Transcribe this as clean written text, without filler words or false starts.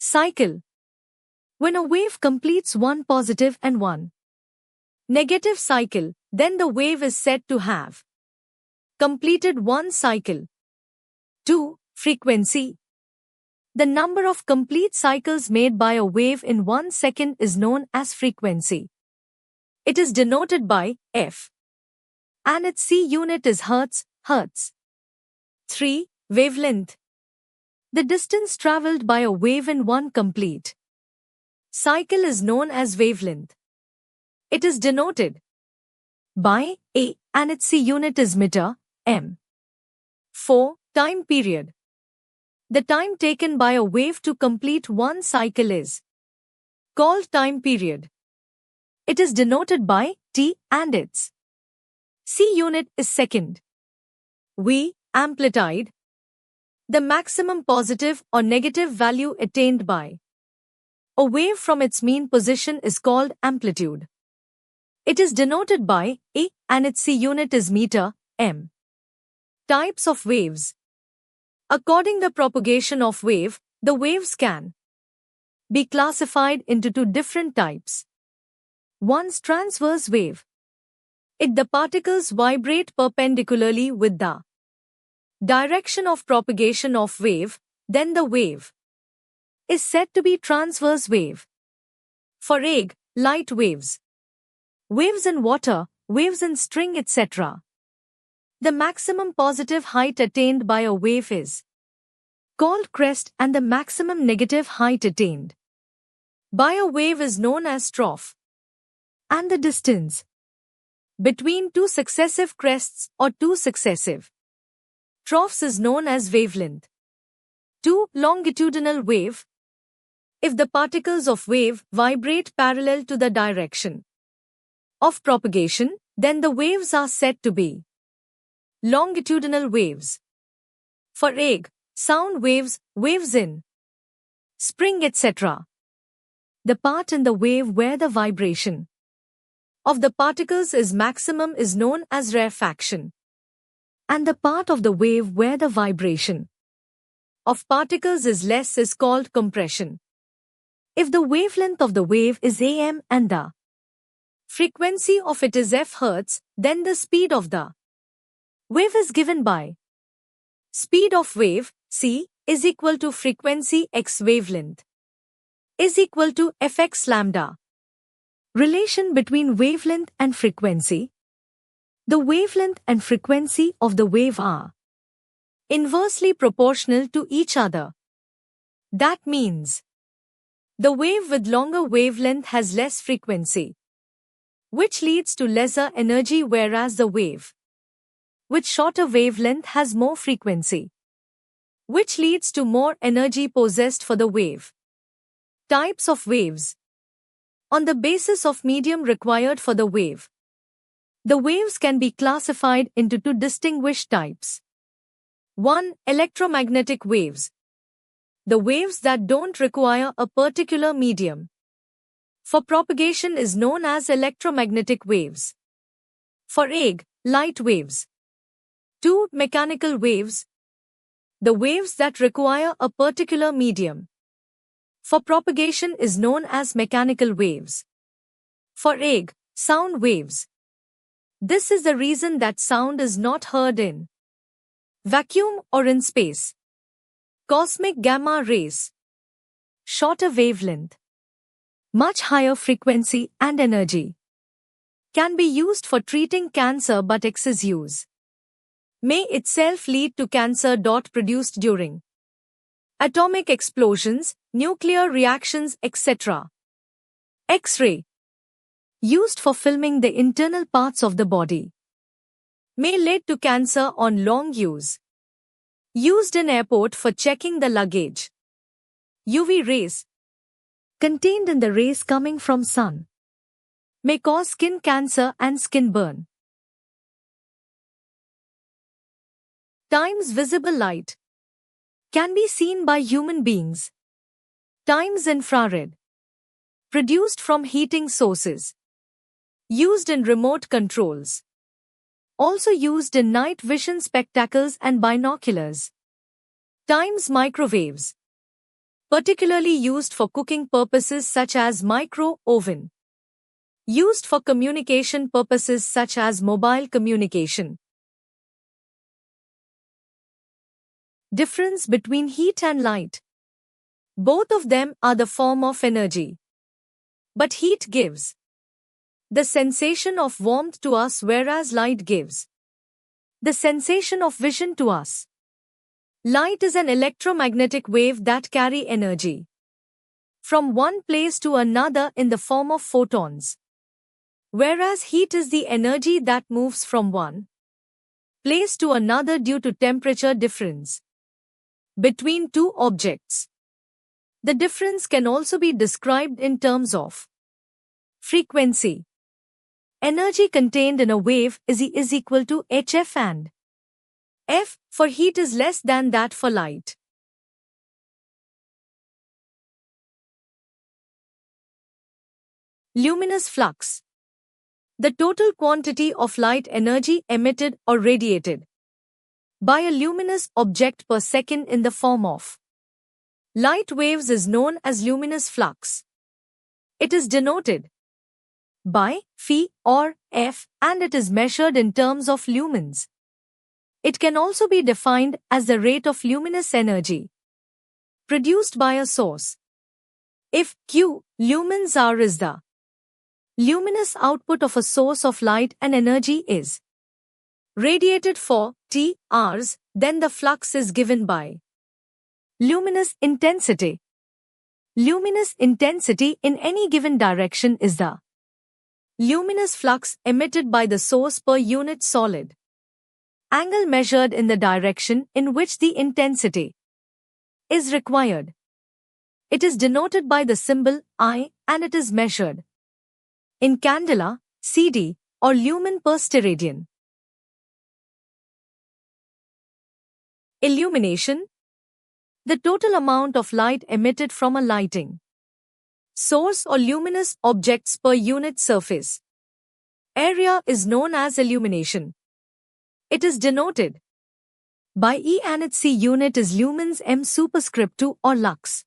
Cycle. When a wave completes one positive and one negative cycle, then the wave is said to have completed one cycle. 2. Frequency. The number of complete cycles made by a wave in 1 second is known as frequency. It is denoted by F, and its C unit is Hertz. 3. Wavelength. The distance traveled by a wave in one complete cycle is known as wavelength. It is denoted by A, and its C unit is meter, m. 4. Time period. The time taken by a wave to complete one cycle is called time period. It is denoted by T, and its C unit is second. V. Amplitude. The maximum positive or negative value attained by a wave from its mean position is called amplitude. It is denoted by A, and its C unit is meter, m. Types of waves. According to the propagation of wave, the waves can be classified into two different types. 1. Transverse wave. If the particles vibrate perpendicularly with the direction of propagation of wave, then the wave is said to be transverse wave. For egg, light waves, waves in water, waves in string, etc. The maximum positive height attained by a wave is called crest, and the maximum negative height attained by a wave is known as trough. And the distance between two successive crests or two successive troughs is known as wavelength. 2. Longitudinal wave. If the particles of wave vibrate parallel to the direction of propagation, then the waves are said to be longitudinal waves. For egg, sound waves, waves in spring, etc. The part in the wave where the vibration of the particles is maximum is known as rarefaction, and the part of the wave where the vibration of particles is less is called compression. If the wavelength of the wave is am and the frequency of it is f Hertz, then the speed of the wave is given by speed of wave, c, is equal to frequency x wavelength, is equal to fx lambda. Relation between wavelength and frequency. The wavelength and frequency of the wave are inversely proportional to each other. That means the wave with longer wavelength has less frequency, which leads to lesser energy, whereas the wave with shorter wavelength has more frequency, which leads to more energy possessed for the wave. Types of waves. On the basis of medium required for the wave, the waves can be classified into two distinguished types. 1. Electromagnetic waves. The waves that don't require a particular medium for propagation is known as electromagnetic waves. For egg, light waves. 2. Mechanical waves. The waves that require a particular medium for propagation is known as mechanical waves. For egg, sound waves. This is the reason that sound is not heard in vacuum or in space. Cosmic gamma rays. Shorter wavelength, much higher frequency and energy, can be used for treating cancer, but excess use may itself lead to cancer. Produced during atomic explosions, nuclear reactions, etc. X-ray, used for filming the internal parts of the body, may lead to cancer on long use. Used in airport for checking the luggage. UV rays, contained in the rays coming from sun, may cause skin cancer and skin burn. Times visible light can be seen by human beings. Times infrared, produced from heating sources, used in remote controls, also used in night vision spectacles and binoculars. Times microwaves, particularly used for cooking purposes such as micro-oven. Used for communication purposes such as mobile communication. Difference between heat and light. Both of them are the form of energy. But heat gives the sensation of warmth to us, whereas light gives the sensation of vision to us. Light is an electromagnetic wave that carry energy from one place to another in the form of photons, whereas heat is the energy that moves from one place to another due to temperature difference between two objects. The difference can also be described in terms of frequency. Energy contained in a wave is equal to hf, and F for heat is less than that for light. Luminous flux. The total quantity of light energy emitted or radiated by a luminous object per second in the form of light waves is known as luminous flux. It is denoted by phi or F, and it is measured in terms of lumens. It can also be defined as the rate of luminous energy produced by a source. If Q lumens hour is the luminous output of a source of light and energy is radiated for T hours, then the flux is given by luminous intensity. Luminous intensity in any given direction is the luminous flux emitted by the source per unit solid angle measured in the direction in which the intensity is required. It is denoted by the symbol I, and it is measured in candela, CD, or lumen per steradian. Illumination. The total amount of light emitted from a lighting source or luminous objects per unit surface area is known as illumination. It is denoted by E, and its C unit is lumens m superscript 2 or lux.